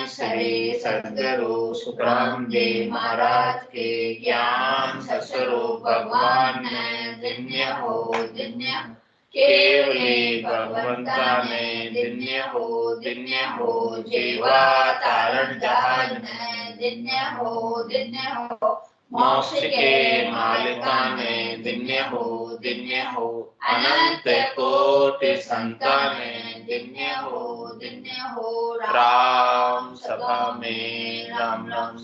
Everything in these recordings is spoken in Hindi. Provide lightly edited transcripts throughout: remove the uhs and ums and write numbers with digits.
सरे सद्गुरु सुखराम जी महाराज के ज्ञान स्वरूप भगवान ने दिन्य हो केवली भगवंता ने दिन्य हो जीवा तारण जहाज ने दिन्य हो मोक्ष के मालिका ने दिन्य हो अनंत कोटि संतान दिन्य हो राम सभा में राम नाम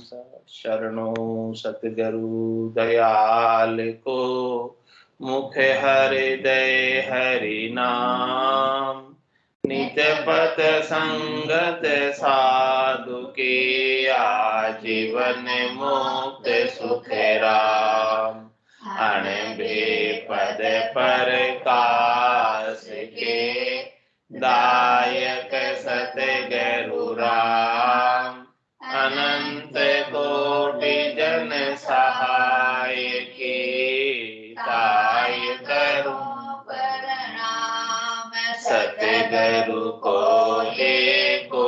शरणो सतगुरु दयाल को मुख हृदय हरि नाम नित्य पथ संगत साधु के आजीवन मुक्त सुख राम अण बेपद प्रकाश के दायक सतगुरु राम अनंत कोटि जन सहाय के ताय करूं प्रणाम सतगुरु को देखो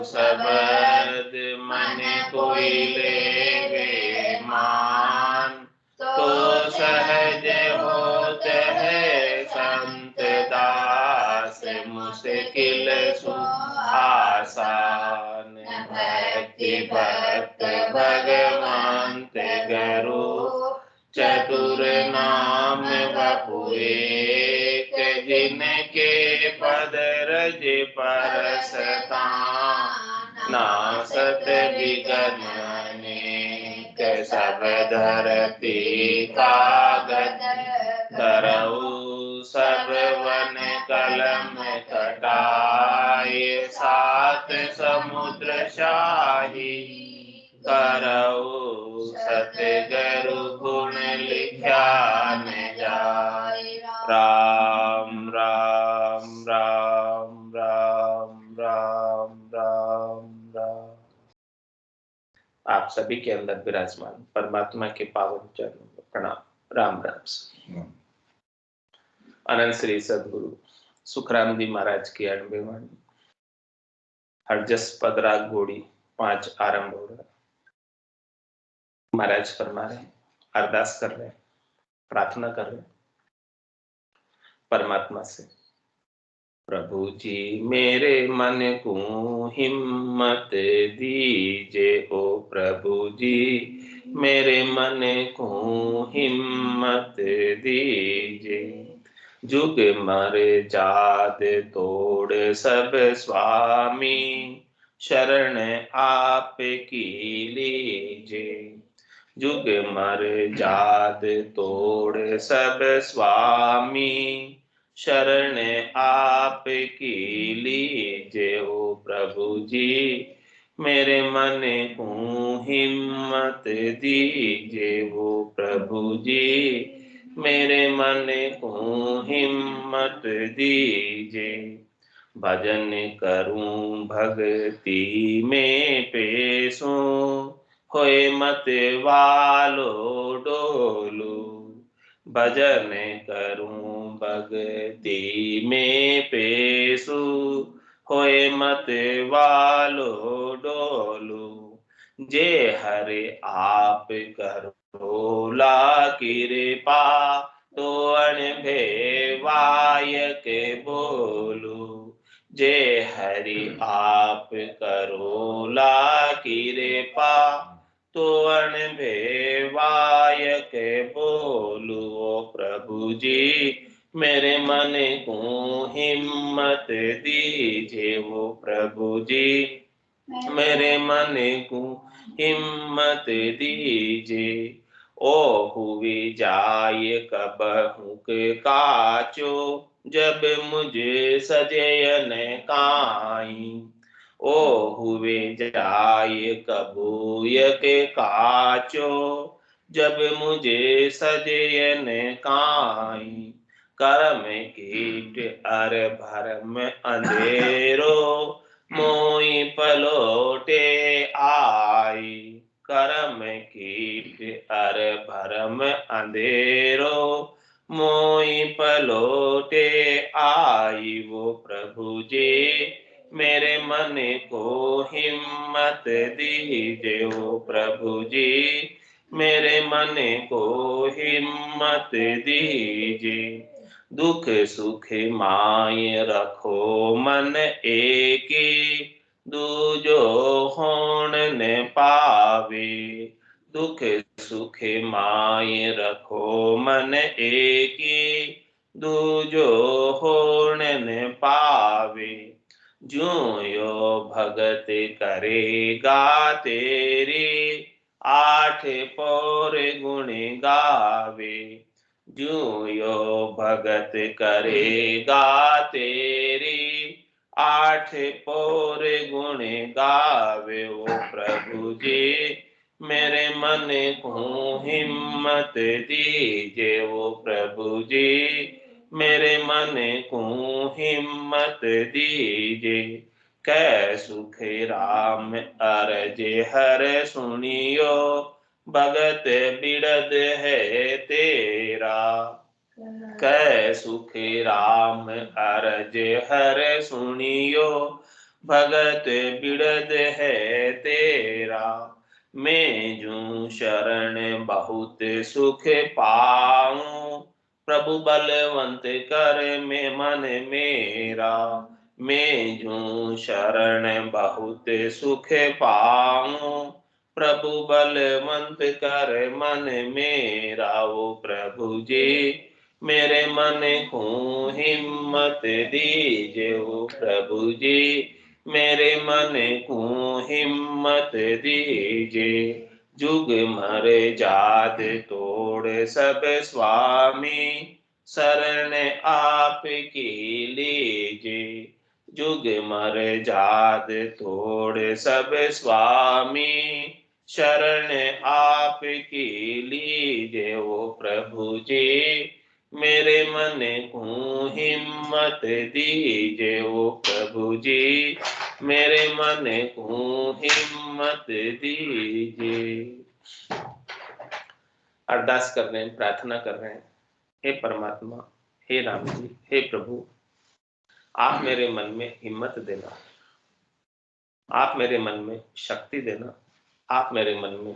शब्द मन कोई ले मान तो सहज होत है संत दास मुश्किल सु आसान भक्ति भक्त भगवंत गुरु चतुर नाम बपुए जिनके पद रज परसता नासत विघ्न अनेक सब धरती कागद धरऊ सब वन कलम कटाए सात समुद्र शाही करऊ सतगुरु गुण लिख्या न जाय राम राम राम राम राम राम राम। आप सभी के अंदर विराजमान परमात्मा के पावन चरणों में प्रणाम। राम राम। अनंत श्री सदगुरु सुखराम जी महाराज की 98 वाणी हरजस पदराग घोड़ी 5 आरंभ हो रहा है। महाराज फरमा रहे हैं, अरदास कर रहे हैं, प्रार्थना कर रहे हैं परमात्मा से, प्रभु जी मेरे मन को हिम्मत दीजे ओ प्रभु जी मेरे मन को हिम्मत दीजे जुग मर जात तोड़ सब स्वामी शरण आप की लीजे जुग मर जात तोड़ सब स्वामी शरण आप की लीजे ओ प्रभु जी मेरे मन को हिम्मत दीजे ओ प्रभु जी मेरे मन को हिम्मत दीजे भजन करूं भक्ति में पेशों होए मत वालो डोलू भजन करूं भक्ति में पेशु होए मत वालो डोलू जे हरे आप करो ला कृपा तो अनभेवाय के बोलू जे हरि आप करो ला कृपा तो अनभेवाय के बोलू ओ प्रभु जी मेरे मन को हिम्मत दीजिए वो प्रभु जी मेरे मन को हिम्मत दीजिए ओ हुई जाए कबहू के काचो जब मुझे सजय न काई ओ हुए जाए कबूय के काचो जब मुझे सजय न काई कर्म कीट अर भरम अंधेरो मोई पलोटे आई कर्म कीट अर भरम अंधेरो मोई पलोटे आई वो प्रभु जी मेरे मन को हिम्मत दीजिए ओ प्रभु जी, मेरे मन को हिम्मत दीजिए। दुख सुख माय रखो मन एकी, दूजो होण न पावे। दुख सुख माय रखो मन एकी, दूजो होण न पावे। ज्यों यो भगत करेगा तेरी, आठ पौर गुण गावे। ज्यों यो भगत करेगा तेरी, आठ पौर गुण गावे ओ प्रभु जी, मेरे मन को हिम्मत दीजिए ओ प्रभु जी, मेरे मन को हिम्मत दीजिए। कै सुख राम अरज हर सुनियो, भगत बिरद है तेरा। कै सुख राम अरज हर सुनियो, भगत बिरद है तेरा। मैं जूं शरण बहुत सुख पाऊं, प्रभु बलवंत कर में मन मेरा। मैं जूं शरण बहुत सुख पाऊं, प्रभु बलवंत कर मन मेरा ओ प्रभु जी, मेरे मन को हिम्मत दीजिए ओ प्रभु जी, मेरे मन को हिम्मत दीजिए। जुग मर जात तोड़ सब स्वामी, शरण आप की लीजिए। जुग मर जात तोड़ सब स्वामी, शरण आप की लीजिए ओ प्रभु जी, मेरे मन को हिम्मत दीजिए ओ प्रभु जी, मेरे मन को हिम्मत दीजिए। अरदास कर रहे हैं, प्रार्थना कर रहे हैं, हे परमात्मा, हे राम जी, हे प्रभु, आप मेरे मन में हिम्मत देना, आप मेरे मन में शक्ति देना, आप मेरे मन में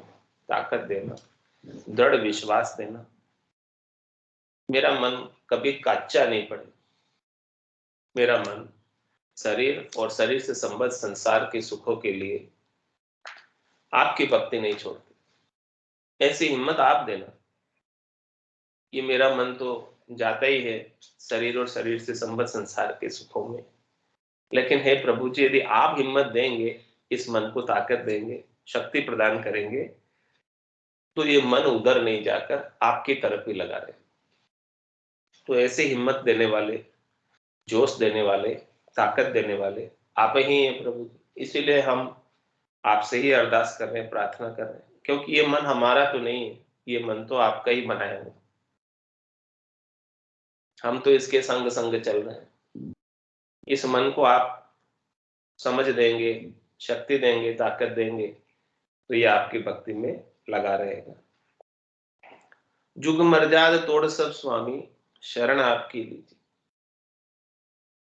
ताकत देना, दृढ़ विश्वास देना। मेरा मन कभी कच्चा नहीं पड़े, मेरा मन शरीर और शरीर से संबद्ध संसार के सुखों के लिए आपकी भक्ति नहीं छोड़ती। ऐसी हिम्मत आप देना। ये मेरा मन तो जाता ही है शरीर और शरीर से संबद्ध संसार के सुखों में, लेकिन हे प्रभु जी, यदि आप हिम्मत देंगे, इस मन को ताकत देंगे, शक्ति प्रदान करेंगे, तो ये मन उधर नहीं जाकर आपकी तरफ ही लगा रहे। तो ऐसे हिम्मत देने वाले, जोश देने वाले, ताकत देने वाले आप ही हैं प्रभु जी। इसीलिए हम आपसे ही अरदास कर रहे हैं, प्रार्थना कर रहे हैं, क्योंकि ये मन हमारा तो नहीं है, ये मन तो आपका ही बनाया है। हम तो इसके संग संग चल रहे हैं। इस मन को आप समझ देंगे, शक्ति देंगे, ताकत देंगे, तो ये आपकी भक्ति में लगा रहेगा। जुग मर्याद तोड़ सब स्वामी, शरण आपकी लीजिए।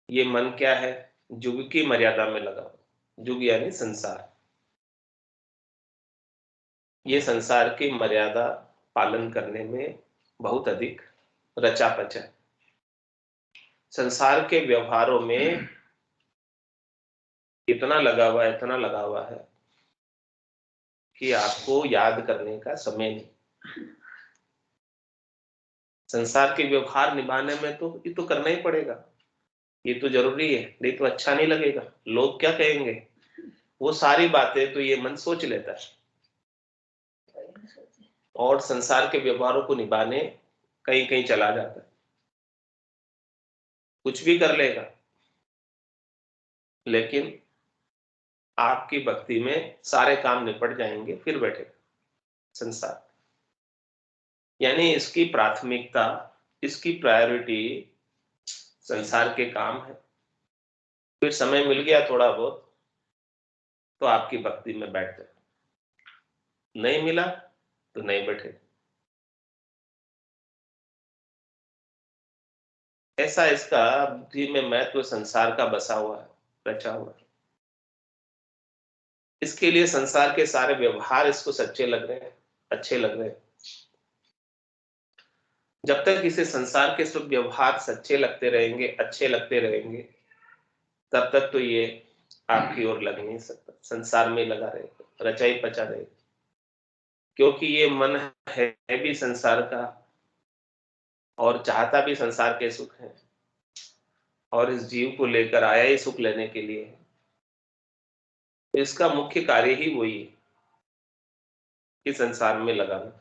ये मन क्या है? जुग की मर्यादा में लगा हुआ। जुग यानी संसार। ये संसार की मर्यादा पालन करने में बहुत अधिक रचा पचा। संसार के व्यवहारों में इतना लगा हुआ है, इतना लगा हुआ है कि आपको याद करने का समय नहीं। संसार के व्यवहार निभाने में तो ये तो करना ही पड़ेगा, ये तो जरूरी है, नहीं तो अच्छा नहीं लगेगा, लोग क्या कहेंगे, वो सारी बातें तो ये मन सोच लेता है और संसार के व्यवहारों को निभाने कहीं कहीं चला जाता है, कुछ भी कर लेगा, लेकिन आपकी भक्ति में सारे काम निपट जाएंगे, फिर बैठेगा संसार। यानी इसकी प्राथमिकता, इसकी प्रायोरिटी संसार के काम है। फिर समय मिल गया थोड़ा बहुत तो आपकी भक्ति में बैठ जाए, नहीं मिला तो नहीं बैठे। ऐसा इसका बुद्धि में महत्व संसार का बसा हुआ है, रचा हुआ है। इसके लिए संसार के सारे व्यवहार इसको सच्चे लग रहे हैं, अच्छे लग रहे हैं। जब तक इसे संसार के सब व्यवहार सच्चे लगते रहेंगे, अच्छे लगते रहेंगे, तब तक तो ये आपकी ओर लग नहीं सकता, संसार में लगा रहेगा, रचाई पचा रहेगा। क्योंकि ये मन है भी संसार का और चाहता भी संसार के सुख है, और इस जीव को लेकर आया ही सुख लेने के लिए है। तो इसका मुख्य कार्य ही वही है कि संसार में लगाना।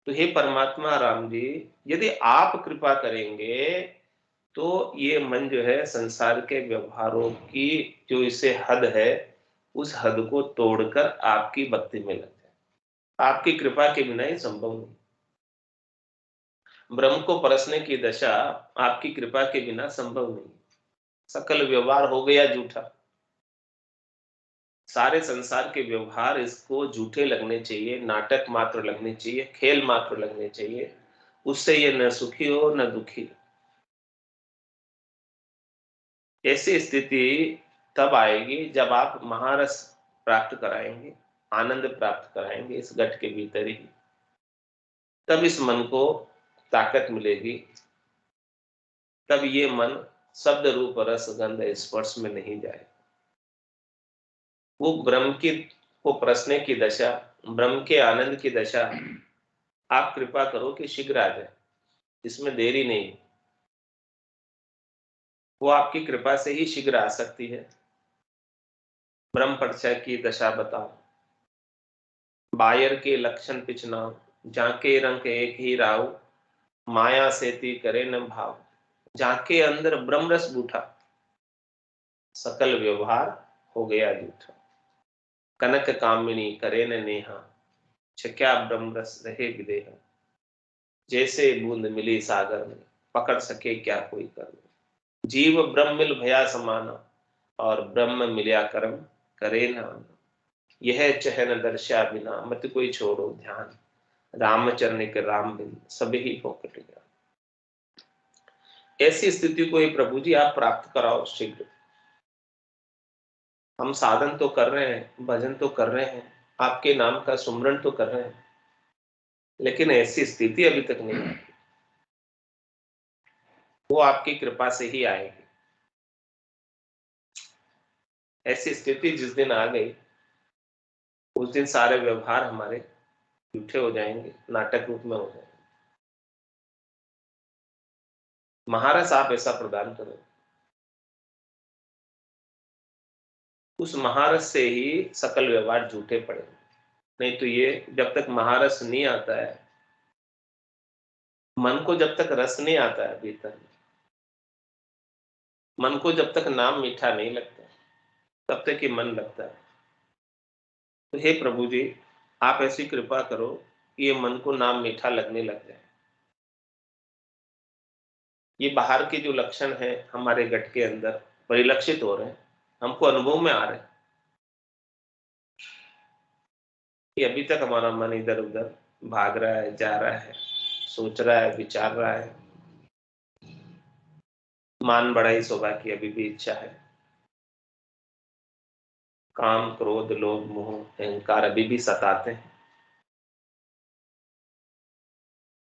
तो हे परमात्मा राम जी, यदि आप कृपा करेंगे तो ये मन जो है संसार के व्यवहारों की जो इसे हद है, उस हद को तोड़कर आपकी भक्ति में लग जाए। आपकी कृपा के बिना ही संभव नहीं। ब्रह्म को परसने की दशा आपकी कृपा के बिना संभव नहीं। सकल व्यवहार हो गया झूठा। सारे संसार के व्यवहार इसको झूठे लगने चाहिए, नाटक मात्र लगने चाहिए, खेल मात्र लगने चाहिए। उससे ये न सुखी हो न दुखी हो। ऐसी स्थिति तब आएगी जब आप महारस प्राप्त कराएंगे, आनंद प्राप्त कराएंगे इस घट के भीतर ही। तब इस मन को ताकत मिलेगी। तब ये मन शब्द रूप रस गंध स्पर्श में नहीं जाए। वो ब्रह्म की को प्रश्न की दशा, ब्रह्म के आनंद की दशा आप कृपा करो कि शीघ्र आ जाए, इसमें देरी नहीं। वो आपकी कृपा से ही शीघ्र आ सकती है। ब्रह्म परिचय की दशा बताओ, बायर के लक्षण पिछनाओ, जाके रंग एक ही राव, माया सेती करे न भाव, जाके अंदर ब्रह्म रस बूठा, सकल व्यवहार हो गया झूठा। कनक कामिनी करे न नेहा, छक्या ब्रह्म रस रहे विदेह, जैसे बूंद मिली सागर में, पकड़ सके क्या कोई कर। जीव ब्रह्म मिल भया समाना, और ब्रह्म मिल्या कर्म करे न आना। यह चहन दर्शा बिना मत कोई छोड़ो ध्यान, रामचरण के राम बिन सभी ही फोकट गया। ऐसी स्थिति को ही प्रभु जी आप प्राप्त कराओ शीघ्र। हम साधन तो कर रहे हैं, भजन तो कर रहे हैं, आपके नाम का सुमरन तो कर रहे हैं, लेकिन ऐसी स्थिति अभी तक नहीं आई। वो आपकी कृपा से ही आएगी। ऐसी स्थिति जिस दिन आ गई, उस दिन सारे व्यवहार हमारे झूठे हो जाएंगे, नाटक रूप में हो जाएंगे। महाराज आप ऐसा प्रदान करो। उस महारस से ही सकल व्यवहार झूठे पड़े। नहीं तो ये जब तक महारस नहीं आता है, मन को जब तक रस नहीं आता है भीतर, मन को जब तक नाम मीठा नहीं लगता, तब तक ही मन लगता है। तो हे प्रभु जी, आप ऐसी कृपा करो कि ये मन को नाम मीठा लगने लग जाए। ये बाहर के जो लक्षण है हमारे गट के अंदर परिलक्षित हो रहे हैं, हमको अनुभव में आ रहे हैं कि अभी तक हमारा मन इधर उधर भाग रहा है, जा रहा है, सोच रहा है, विचार रहा है। मान बढ़ाई स्वभाव की अभी भी इच्छा है। काम क्रोध लोभ मोह अहंकार अभी भी सताते हैं।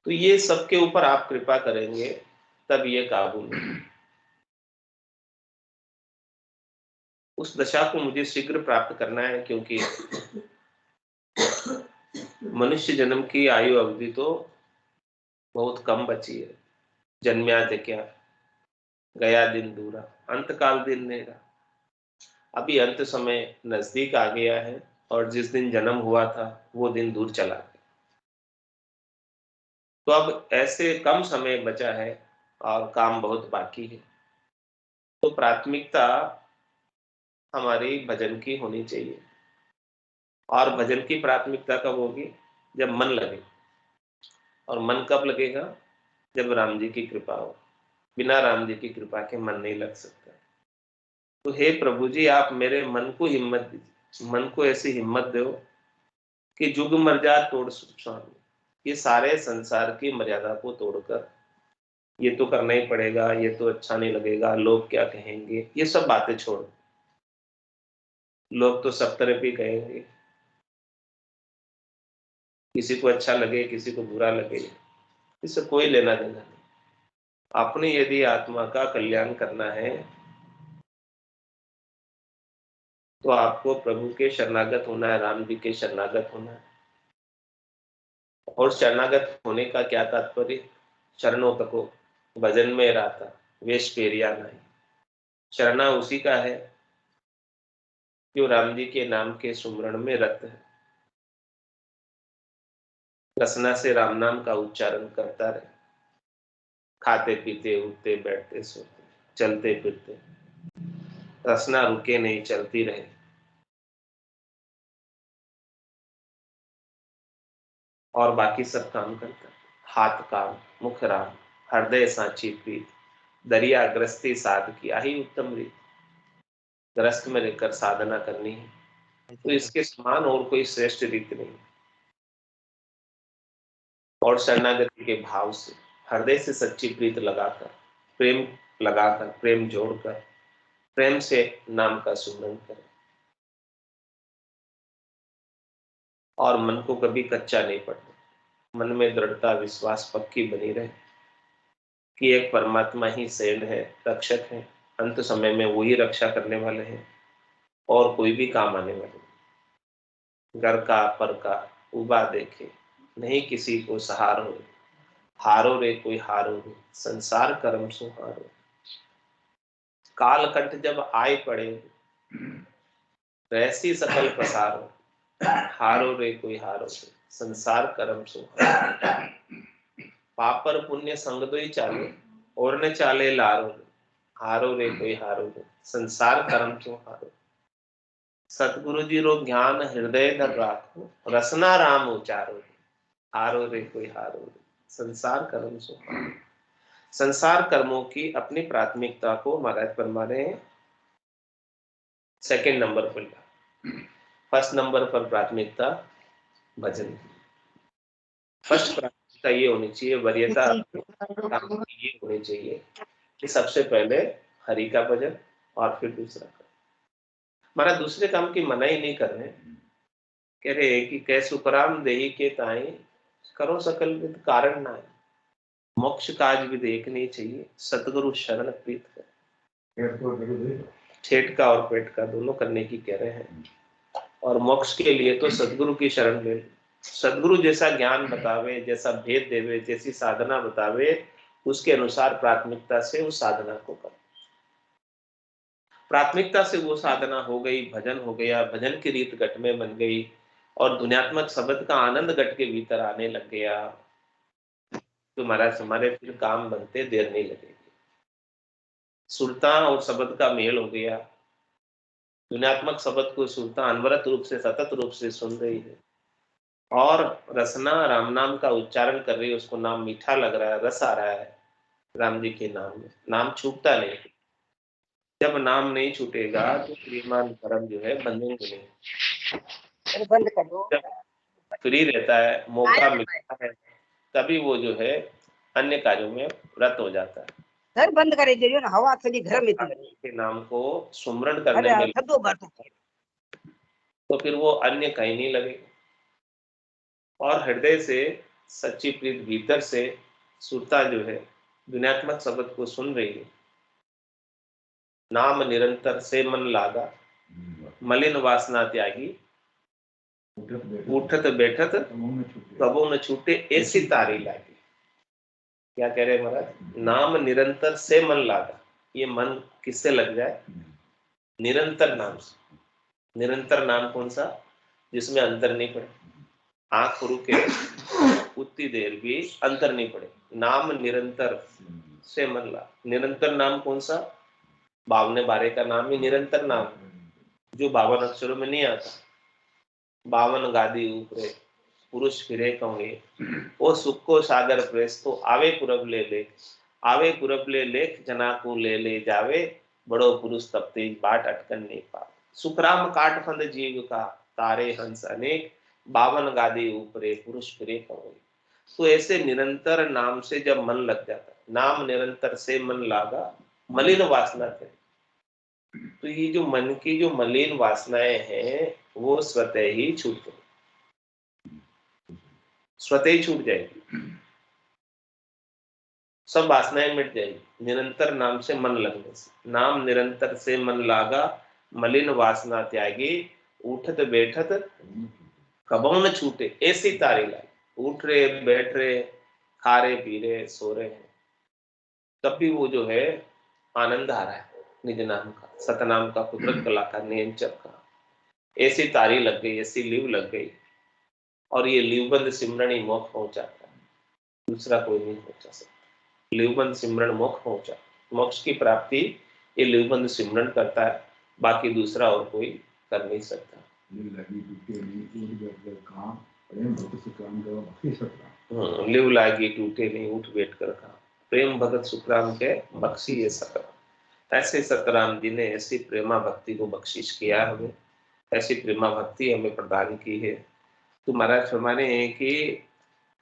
तो ये सबके ऊपर आप कृपा करेंगे तब ये काबू में। उस दशा को मुझे शीघ्र प्राप्त करना है, क्योंकि मनुष्य जन्म की आयु अवधि तो बहुत कम बची है। जन्म्या थे क्या, गया दिन दूरा, अंत काल दिन नेरा। अभी अंत समय नजदीक आ गया है, और जिस दिन जन्म हुआ था वो दिन दूर चला गया। तो अब ऐसे कम समय बचा है और काम बहुत बाकी है। तो प्राथमिकता हमारी भजन की होनी चाहिए। और भजन की प्राथमिकता कब होगी? जब मन लगे। और मन कब लगेगा? जब राम जी की कृपा हो। बिना राम जी की कृपा के मन नहीं लग सकता। तो हे प्रभु जी, आप मेरे मन को हिम्मत दीजिए, मन को ऐसी हिम्मत दो कि जुग मर्यादा तोड़ सुख स्वामी। ये सारे संसार की मर्यादा को तोड़कर, ये तो करना ही पड़ेगा, ये तो अच्छा नहीं लगेगा, लोग क्या कहेंगे, ये सब बातें छोड़ लोग तो सब तरफ ही कहेंगे, किसी को अच्छा लगे किसी को बुरा लगे, इससे कोई लेना देना नहीं। अपनी यदि आत्मा का कल्याण करना है तो आपको प्रभु के शरणागत होना है, राम जी के शरणागत होना है। और शरणागत होने का क्या तात्पर्य? शरणों तको भजन में रहता वेश पेरिया नहीं। शरणा उसी का है जो राम जी के नाम के सुमरण में रत है, रसना से राम नाम का उच्चारण करता रहे, खाते पीते उठते बैठते सोते चलते फिरते, रसना रुके नहीं चलती रहे। और बाकी सब काम करता है, हाथ काम मुख राम, हृदय सांची प्रीत, दरिया ग्रस्ती साध की आही उत्तम रीत। ग्रस्त में रहकर साधना करनी है तो इसके समान और कोई श्रेष्ठ रीत नहीं। और शरणागति के भाव से हृदय से सच्ची प्रीत लगाकर, प्रेम लगाकर, प्रेम जोड़कर, प्रेम से नाम का सुमरन करें। और मन को कभी कच्चा नहीं पड़ना, मन में दृढ़ता विश्वास पक्की बनी रहे कि एक परमात्मा ही शरण है, रक्षक है, अंत समय में वही रक्षा करने वाले हैं और कोई भी काम आने वाले नहीं। घर का पर का उबा देखे नहीं किसी को सहारो रे, हारो रे कोई हारो रे, संसार कर्म सो हारो। काल कंठ जब आए पड़े वैसी सकल पसारो, हारो रे कोई हारो रे, संसार कर्म सो हारो। पाप पर पुण्य संग दो ही चाले और न चाले लारो रे, हारो रे कोई हारो रे, संसार कर्म सो हारो। सतगुरु जी रो ज्ञान हृदय धर राखो, रसना राम उचारो रे, हारो रे कोई हारो रे, संसार कर्म सो हारो। संसार कर्मों की अपनी प्राथमिकता को महाराज फरमा रहे हैं सेकंड नंबर पर। फर्स्ट नंबर पर प्राथमिकता भजन। फर्स्ट प्राथमिकता ये होनी चाहिए, वरीयता ये होनी चाहिए कि सबसे पहले हरि का भजन और फिर दूसरा काम। हमारा दूसरे काम की मनाही नहीं कर रहे, कह रहे कि कैसु पराम देही के ताई करो सकल विद कारण ना, मोक्ष काज विद एक नहीं चाहिए, सतगुरु शरण प्रीत कर। ठेठ का और पेट का दोनों करने की कह रहे हैं। और मोक्ष के लिए तो सदगुरु की शरण ले। सदगुरु जैसा ज्ञान बतावे, जैसा भेद देवे, जैसी साधना बतावे, उसके अनुसार प्राथमिकता से उस साधना को कर। प्राथमिकता से वो साधना हो गई, भजन हो गया, भजन की रीत घट में बन गई और दुनियात्मक शब्द का आनंद घट के भीतर आने लग गया, तो महाराज हमारे फिर काम बनते देर नहीं लगेगी। सुरता और शब्द का मेल हो गया, दुनियात्मक शब्द को सुरता अनवरत रूप से सतत रूप से सुन रही है और रसना राम नाम का उच्चारण कर रही है, उसको नाम मीठा लग रहा है, रस आ रहा है राम जी के नाम में, नाम छूटता नहीं। जब नाम नहीं छूटेगा तो श्रीमान परम जो है बंधेंगे नहीं। बंद कर दो। जब फ्री रहता है, मौका मिलता है, तभी वो जो है अन्य कार्यों में व्रत हो जाता है। सर बंद करे जो ना हवा थोड़ी घर में के नाम को सुमरण करने में तो फिर वो अन्य कहीं नहीं लगेगा। और हृदय से सच्ची प्रीत भीतर से सुरता जो है दुनियात्मक शब्द को सुन रही है, नाम निरंतर से मन लागा, मलिन वासना त्यागी, उठत बैठत कबो न छूटे ऐसी तारी लागी। क्या कह रहे महाराज? नाम निरंतर से मन लागा, ये मन किससे लग जाए? निरंतर नाम से। निरंतर नाम कौन सा? जिसमें अंतर नहीं पड़े, आंख रुके उतनी देर भी अंतर नहीं पड़े, नाम निरंतर से मन ला। निरंतर नाम कौन सा? 52 का नाम ही निरंतर नाम, जो 52 अक्षरों में नहीं आता। 52 गादी ऊपरे पुरुष फिरे कहोगे, ओ सुख को सागर प्रेस तो आवे पुरब ले लेख, आवे पुरब ले लेख जना को ले जावे, बड़ो पुरुष तब तेज बाट अटकन नहीं पावे। सुखराम काट फंद जीव का, तारे हंस अनेक, 52 गादी ऊपरे पुरुष फिरे कहोगे। तो ऐसे निरंतर नाम से जब मन लग जाता है, नाम निरंतर से मन लागा, मलिन वासना थे, तो ये जो मन की जो मलिन वासनाएं हैं वो स्वतः ही छूट जाएगी, स्वतः ही छूट जाएगी, सब वासनाएं मिट जाएगी निरंतर नाम से मन लगने से। नाम निरंतर से मन लागा, मलिन वासना त्यागी, उठत बैठत कबहू न छूटे, ऐसी तारी लाई। उठ रहे बैठ रहे खा रहे पी रहे सो रहे हैं, तब भी वो जो है आनंद आ रहा है निज नाम का, सतनाम का, कुदरत कला का, नियंचर का। ऐसी तारी लग गई, ऐसी लीव लग गई, और ये लीवबंद सिमरन ही मोक्ष पहुंचाता है, दूसरा कोई नहीं पहुंचा सकता। लीवबंद सिमरन मोक्ष पहुंचा, मोक्ष की प्राप्ति ये लीवबंद सिमरन करता है, बाकी दूसरा और कोई कर नहीं सकता। लिव लागी टूटे नहीं उठ बैठ कर काम, प्रेम भगत सुखराम के बख्शी ये सतराम। ऐसे सतराम जी ने ऐसी प्रेमा भक्ति को बख्शिश किया हमें, ऐसी प्रेमा भक्ति हमें प्रदान की है। तो महाराज फरमाने हैं कि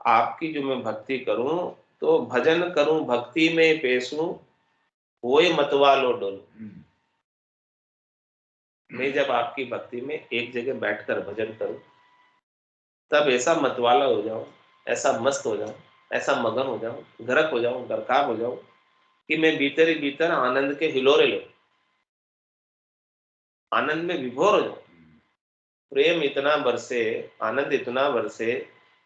आपकी जो मैं भक्ति करूं तो भजन करूं भक्ति में पेशूं, वही मतवालो डोलूं। मैं जब आपकी भक्ति में एक जगह बैठकर भजन करूं तब ऐसा मतवाला हो जाऊं, ऐसा मस्त हो जाऊं, ऐसा मगन हो जाऊं, गरक हो जाऊं, गरकाब हो जाऊं कि मैं भीतर ही भीतर आनंद के हिलोरे लूं, आनंद में विभोर हो जाऊं। प्रेम इतना बरसे, आनंद इतना बरसे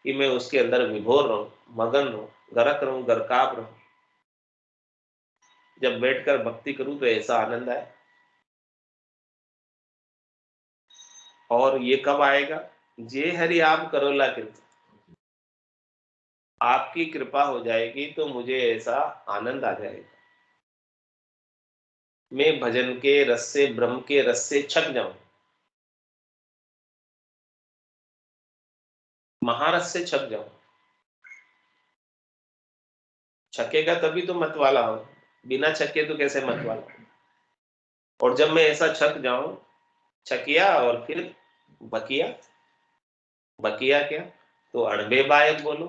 कि मैं उसके अंदर विभोर रहूं, मगन रहूं, गरक रहूं, गरकाब रहूं। जब बैठकर भक्ति करूं तो ऐसा आनंद आए। और ये कब आएगा? जे हरि आप करोला कृपा, आपकी कृपा हो जाएगी तो मुझे ऐसा आनंद आ जाएगा, मैं भजन के रस से, ब्रह्म के रस से छक जाऊं, महारस से छक जाऊं। छकेगा तभी तो मतवाला हो, बिना छके तो कैसे मतवाला। और जब मैं ऐसा छक जाऊं, छकिया और फिर बकिया, बकिया क्या? तो अणबे बायक बोलो।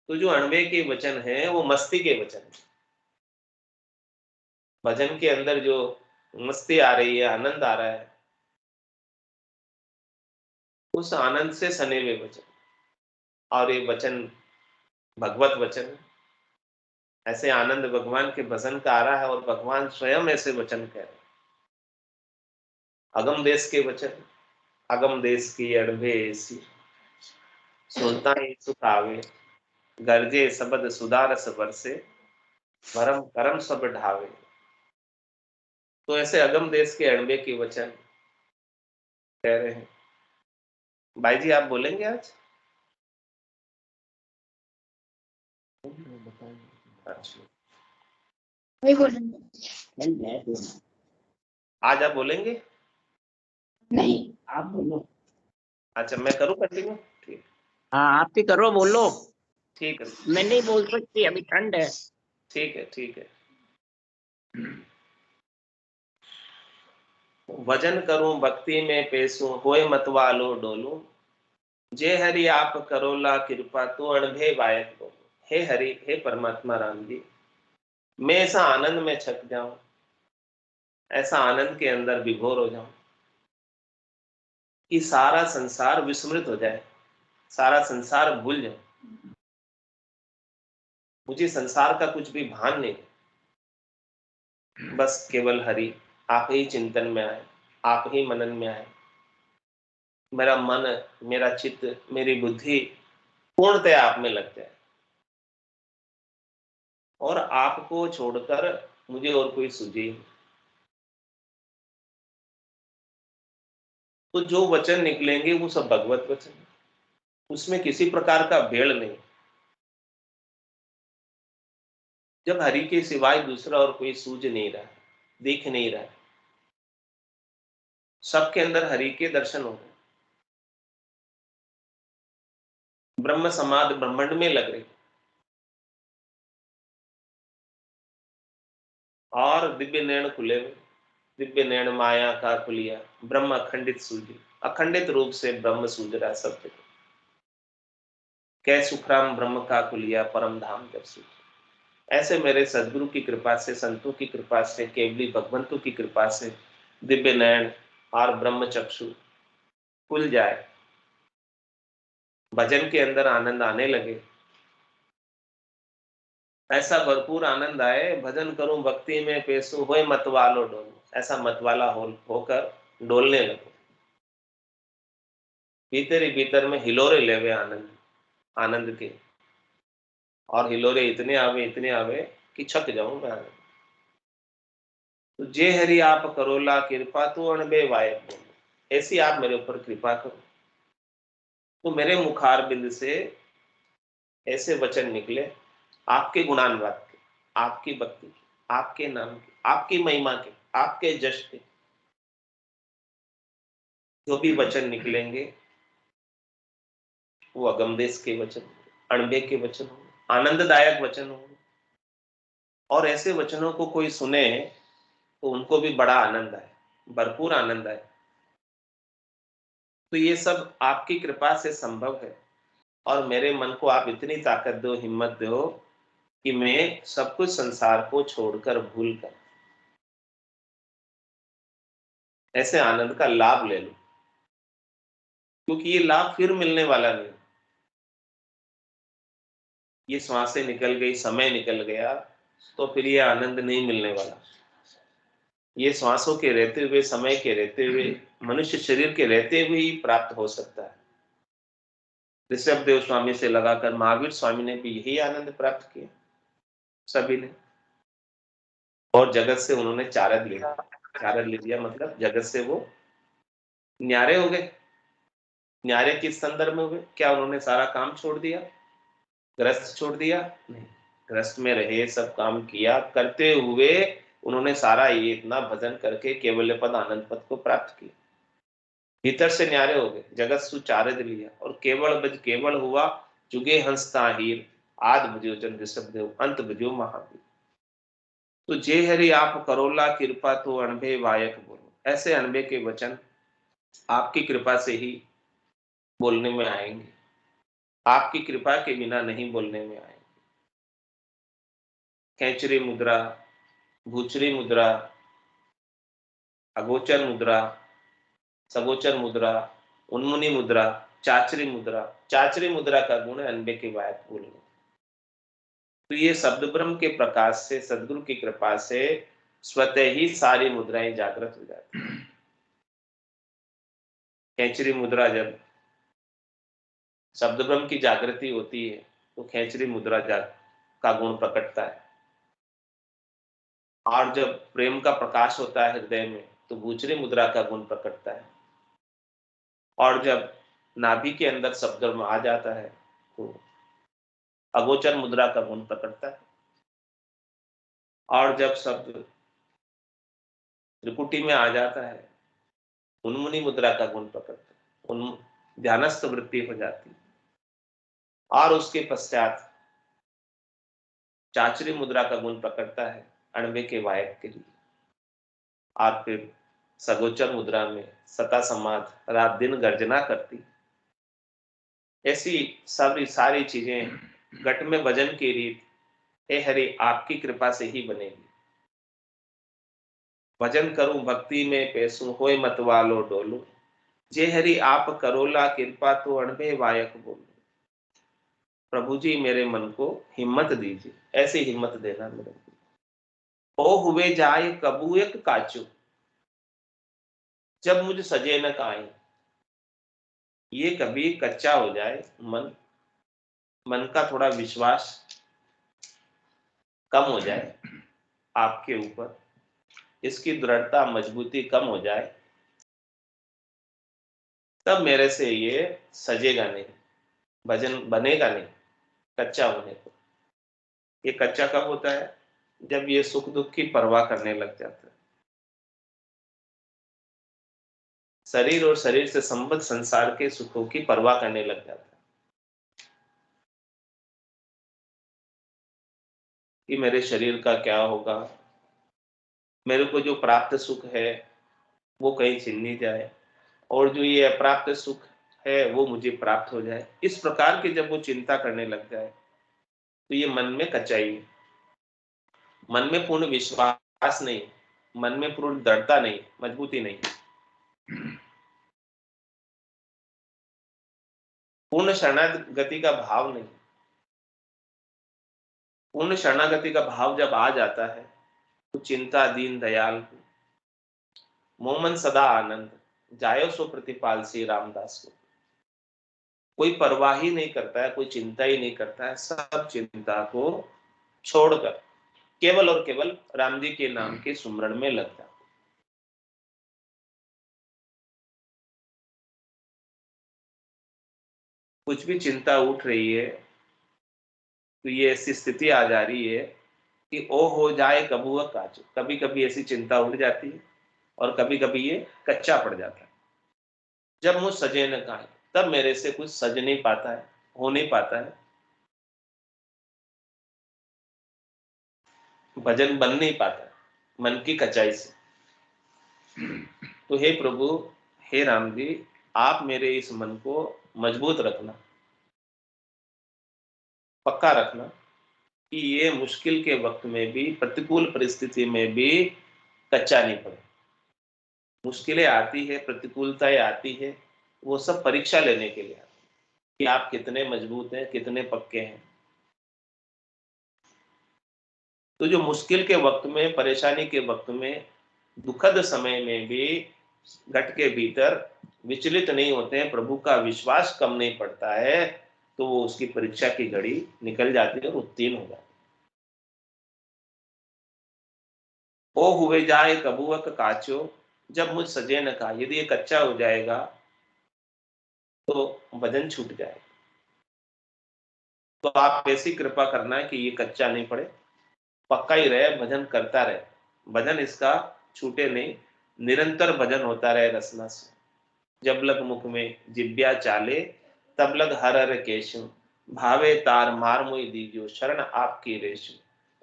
तो जो अणबे के वचन है वो मस्ती के वचन है। भजन के अंदर जो मस्ती आ रही है, आनंद आ रहा है, उस आनंद से सने हुए वचन। और ये वचन भगवत वचन है। ऐसे आनंद भगवान के भजन का आ रहा है और भगवान स्वयं ऐसे वचन कह रहे हैं। अगम देश के वचन, अगम देश की अड़भे ऐसी, सुनता ही सुख आवे, गरजे सबद सुदारस बरसे, भरम करम सब ढावे। तो ऐसे अगम देश के अड़बे के वचन कह रहे हैं। भाई जी आप बोलेंगे आज? अच्छा, वही बोलेंगे। आज आप बोलेंगे? नहीं आप बोलो। अच्छा मैं करूं कंटिन्यू? ठीक, हाँ आप ही करो, बोलो। ठीक है, मैं नहीं बोल सकती, अभी ठंड है। ठीक है, ठीक है। भजन करूं भक्ति में पेशूं, होए मतवालो डोलूं, जे हरि आप करोला कृपा, तो अणभे बायक बोलो। हे हरि, हे परमात्मा राम जी, मैं ऐसा आनंद में छक जाऊं, ऐसा आनंद के अंदर विभोर हो जाऊं कि सारा संसार विस्मृत हो जाए, सारा संसार भूल जाए, मुझे संसार का कुछ भी भान नहीं, बस केवल हरि आप ही चिंतन में आए, आप ही मनन में आए। मेरा मन, मेरा चित्त, मेरी बुद्धि पूर्णतः आप में लग जाए और आपको छोड़कर मुझे और कोई सूझे नहीं। तो जो वचन निकलेंगे वो सब भगवत वचन है, उसमें किसी प्रकार का भेड़ नहीं। जब हरि के सिवाय दूसरा और कोई सूझ नहीं रहा, दिख नहीं रहा, सबके अंदर हरि के दर्शन हो रहे, ब्रह्म समाध ब्रह्मांड में लग रही, और दिव्य नैन खुले हुए, दिव्य नैन माया का खुलिया, ब्रह्म अखंडित सूझे, अखंडित रूप से ब्रह्म सूझ रहा सत्य। कै सुखराम ब्रह्म का खुलिया, परम धाम जब सूझे। ऐसे मेरे सदगुरु की कृपा से, संतों की कृपा से, केवली भगवंतों की कृपा से दिव्य नयन और ब्रह्म चक्षु खुल जाए, भजन के अंदर आनंद आने लगे, ऐसा भरपूर आनंद आए, भजन करूं भक्ति में पेशू होए मतवालो डोलू, ऐसा मतवाला होकर डोलने लगो, भीतर ही भीतर में हिलोरे लेवे आनंद, आनंद के, और हिलोरे इतने आवे कि छक जाऊं मैं आनंद। तो जे हरि आप करोला कृपा तू अणबे वायक बोलो, ऐसी आप मेरे ऊपर कृपा करो। तो मेरे मुखार बिंद से ऐसे वचन निकले आपके गुणानुवाद के, आपकी भक्ति के, आपके नाम के, आपकी महिमा के, आपके जश के, जो भी वचन निकलेंगे वो अगमदेश के वचन होंगे, अणबे के वचन होंगे, आनंददायक वचन होंगे। और ऐसे वचनों को कोई सुने तो उनको भी बड़ा आनंद आए, भरपूर आनंद आए। तो ये सब आपकी कृपा से संभव है। और मेरे मन को आप इतनी ताकत दो, हिम्मत दो कि मैं सब कुछ संसार को छोड़कर, भूल कर ऐसे आनंद का लाभ ले लूं, क्योंकि ये लाभ फिर मिलने वाला नहीं। ये श्वासें निकल गई, समय निकल गया, तो फिर ये आनंद नहीं मिलने वाला। ये श्वासों के रहते हुए, समय के रहते हुए, मनुष्य शरीर के रहते हुए ही प्राप्त हो सकता है। ऋषभ देव स्वामी से लगाकर महावीर स्वामी ने भी यही आनंद प्राप्त किया, सभी ने। और जगत से उन्होंने चारद ले लिया। चारद ले लिया मतलब जगत से वो न्यारे हो गए। न्यारे किस संदर्भ में हुए? क्या उन्होंने सारा काम छोड़ दिया, ग्रस्त छोड़ दिया? नहीं, ग्रस्त में रहे, सब काम किया, करते हुए उन्होंने सारा ये इतना भजन करके केवल पद आनंद पद को प्राप्त किया। भीतर से न्यारे हो गए, जगत सु चारद लिया, और केवल बज केवल हुआ, जुगे हंस ताहीर, आद भजो जन ऋषभ देव, अंत भजो महावीर। तो जे हरि आप करोला कृपा तो अणबे वायक बोलो, ऐसे अणबे के वचन आपकी कृपा से ही बोलने में आएंगे, आपकी कृपा के बिना नहीं बोलने में आएंगे। कैचरी मुद्रा, भूचरी मुद्रा, अगोचर मुद्रा, सगोचर मुद्रा, उन्मुनी मुद्रा, चाचरी मुद्रा। चाचरी मुद्रा का गुण है अनबे के वायक बोलने। तो ये शब्द ब्रह्म के प्रकाश से, सदगुरु की कृपा से स्वतः ही सारी मुद्राएं जागृत हो जाती है। कैचरी मुद्रा, जब शब्द ब्रह्म की जागृति होती है तो खेचरी मुद्रा का गुण प्रकटता है। और जब प्रेम का प्रकाश होता है हृदय में तो भूचरी मुद्रा का गुण प्रकटता है। और जब नाभि के अंदर शब्द ब्रह्म आ जाता है तो अगोचर मुद्रा का गुण प्रकटता है। और जब शब्द त्रिपुटी में आ जाता है उन्मुनी मुद्रा का गुण प्रकटता है, उन ध्यानस्थ वृत्ति हो जाती है। और उसके पश्चात चाचरी मुद्रा का गुण प्रकटता है अणबे के वायक के लिए। और फिर सगोचर मुद्रा में सता समाध रात दिन गर्जना करती। ऐसी सारी चीजें घट में भजन की रीत, हे हरि आपकी कृपा से ही बनेगी। भजन करूं भक्ति में पैसू होए मतवालो डोलू, जे हरि आप करोला कृपा तो अणबे वायक बोलू। प्रभु जी मेरे मन को हिम्मत दीजिए, ऐसी हिम्मत देना मेरे को। ओ हुए जाए कबू एक काचू, जब मुझ सजे न काई। ये कभी कच्चा हो जाए मन, मन का थोड़ा विश्वास कम हो जाए आपके ऊपर, इसकी दृढ़ता मजबूती कम हो जाए, तब मेरे से ये सजेगा नहीं, भजन बनेगा नहीं कच्चा होने को। ये कच्चा कब होता है? जब ये सुख दुख की परवाह करने लग जाता है, शरीर और शरीर से संबद्ध संसार के सुखों की परवाह करने लग जाता है कि मेरे शरीर का क्या होगा, मेरे को जो प्राप्त सुख है वो कहीं छिन नहीं जाए, और जो ये अप्राप्त सुख है वो मुझे प्राप्त हो जाए। इस प्रकार की जब वो चिंता करने लग जाए तो ये मन में कच्चाई है। मन में पूर्ण विश्वास नहीं, मन में पूर्ण दृढ़ता नहीं, मजबूती नहीं, पूर्ण शरणागति का भाव नहीं। पूर्ण शरणागति का भाव जब आ जाता है तो चिंता दीन दयाल मोमन सदा आनंद जायो सो प्रतिपाल श्री रामदास को। कोई परवाह ही नहीं करता है, कोई चिंता ही नहीं करता है, सब चिंता को छोड़कर केवल और केवल राम जी के नाम के सुमरण में लग जाओ। कुछ भी चिंता उठ रही है तो ये ऐसी स्थिति आ जा रही है कि ओ हो जाए कबूआ काचो। कभी कभी ऐसी चिंता उठ जाती है और कभी कभी ये कच्चा पड़ जाता है। जब मुझ सजे न काहे, तब मेरे से कुछ सज नहीं पाता है, हो नहीं पाता है, भजन बन नहीं पाता है मन की कचाई से। तो हे प्रभु, हे राम जी, आप मेरे इस मन को मजबूत रखना, पक्का रखना कि ये मुश्किल के वक्त में भी, प्रतिकूल परिस्थिति में भी कच्चा नहीं पड़े। मुश्किलें आती है, प्रतिकूलताएं आती है, वो सब परीक्षा लेने के लिए आती है कि आप कितने मजबूत हैं, कितने पक्के हैं। तो जो मुश्किल के वक्त में, परेशानी के वक्त में, दुखद समय में भी घट के भीतर विचलित नहीं होते हैं, प्रभु का विश्वास कम नहीं पड़ता है, तो वो उसकी परीक्षा की घड़ी निकल जाती है और उत्तीर्ण हो जाती है। ओ हुए जाए कबूअक काचो, जब मुझ सजे न का। यदि ये कच्चा हो जाएगा तो भजन छूट जाएगा। तो आप ऐसी कृपा करना है कि ये कच्चा नहीं पड़े, पक्का ही रहे, भजन करता रहे, भजन इसका छूटे नहीं, निरंतर भजन होता रहे रसना से। जब लग मुख में जिब्या चाले, तब लग हर हर केशु, भावे तार मार मोई दीजो, शरण आपकी रेशु।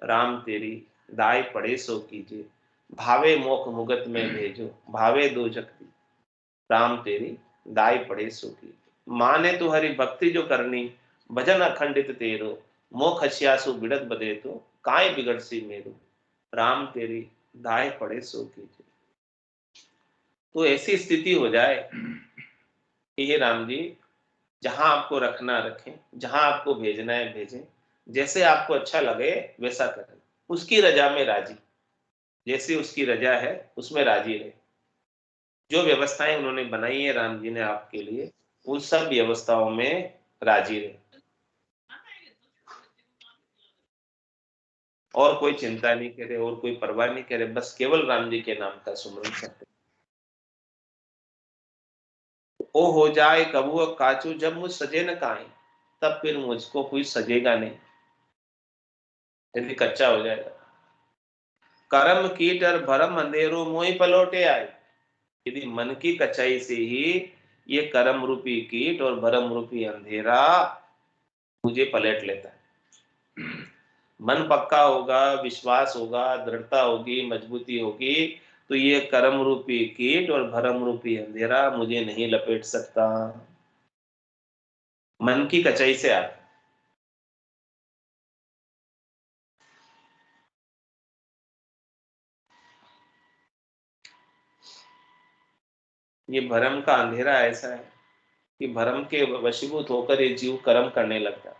राम तेरी दाय पड़े सो कीजिए, भावे मोख मुगत में भेजो, भावे दो जगती। राम तेरी दाय पड़े सो की। माने तो हरि भक्ति जो करनी, भजन अखंडित तेरो, मोख हसियासु बिड़त बदे तो, काय बिगड़ सी मेरो। राम तेरी दाय पड़े सो कीजिए। तो ऐसी स्थिति हो जाए कि हे राम जी, जहां आपको रखना रखें, जहां आपको भेजना है भेजें, जैसे आपको अच्छा लगे वैसा करें, उसकी रजा में राजी, जैसी उसकी रजा है उसमें राजी रहे। जो व्यवस्थाएं उन्होंने बनाई है राम जी ने आपके लिए, उन सब व्यवस्थाओं में राजी रहे और कोई चिंता नहीं करे और कोई परवाह नहीं करे, बस केवल राम जी के नाम का सुमरन करते। ओ हो जाए कबू काचू, जब मुझ सजे न काहे, तब फिर मुझको कोई सजेगा नहीं, यदि कच्चा हो जाएगा। कर्म कीट और भरम अंधेरो मोहि पलौटे आए। यदि मन की कचाई से ही ये कर्म रूपी कीट और भरम रूपी अंधेरा मुझे पलट लेता है, मन पक्का होगा, विश्वास होगा, दृढ़ता होगी, मजबूती होगी, तो ये कर्म रूपी कीट और भरम रूपी अंधेरा मुझे नहीं लपेट सकता। मन की कचाई से आता। ये भरम का अंधेरा ऐसा है कि भरम के वशीभूत होकर ये जीव कर्म करने लगता है।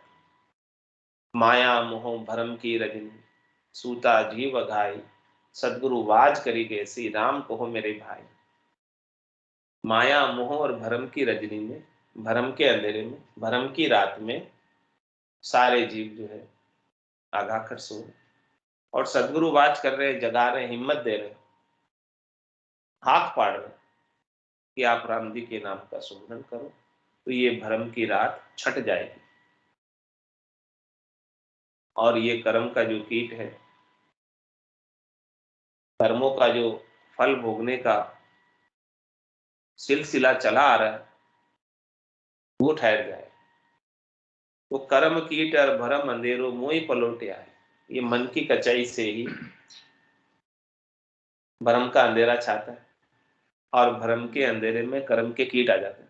माया मोह भरम की रजनी, सूता जीव घाई, सदगुरु वाज करी कैसी, राम कहो मेरे भाई। माया मोह और भरम की रजनी में, भरम के अंधेरे में, भरम की रात में सारे जीव जो है आगा कर सो रहे और सदगुरु वाच कर रहे, जगा रहे, हिम्मत दे रहे, हाथ पाड़ रहे कि आप राम जी के नाम का सुमिरन करो, तो ये भरम की रात छट जाएगी और ये कर्म का जो कीट है, कर्मों का जो फल भोगने का सिलसिला चला आ रहा है, वो ठहर जाए। तो कर्म कीट और भरम अंधेरो मोहि पलोटे आए। ये मन की कचाई से ही भरम का अंधेरा छाता है और भरम के अंधेरे में कर्म के कीट आ जाते हैं।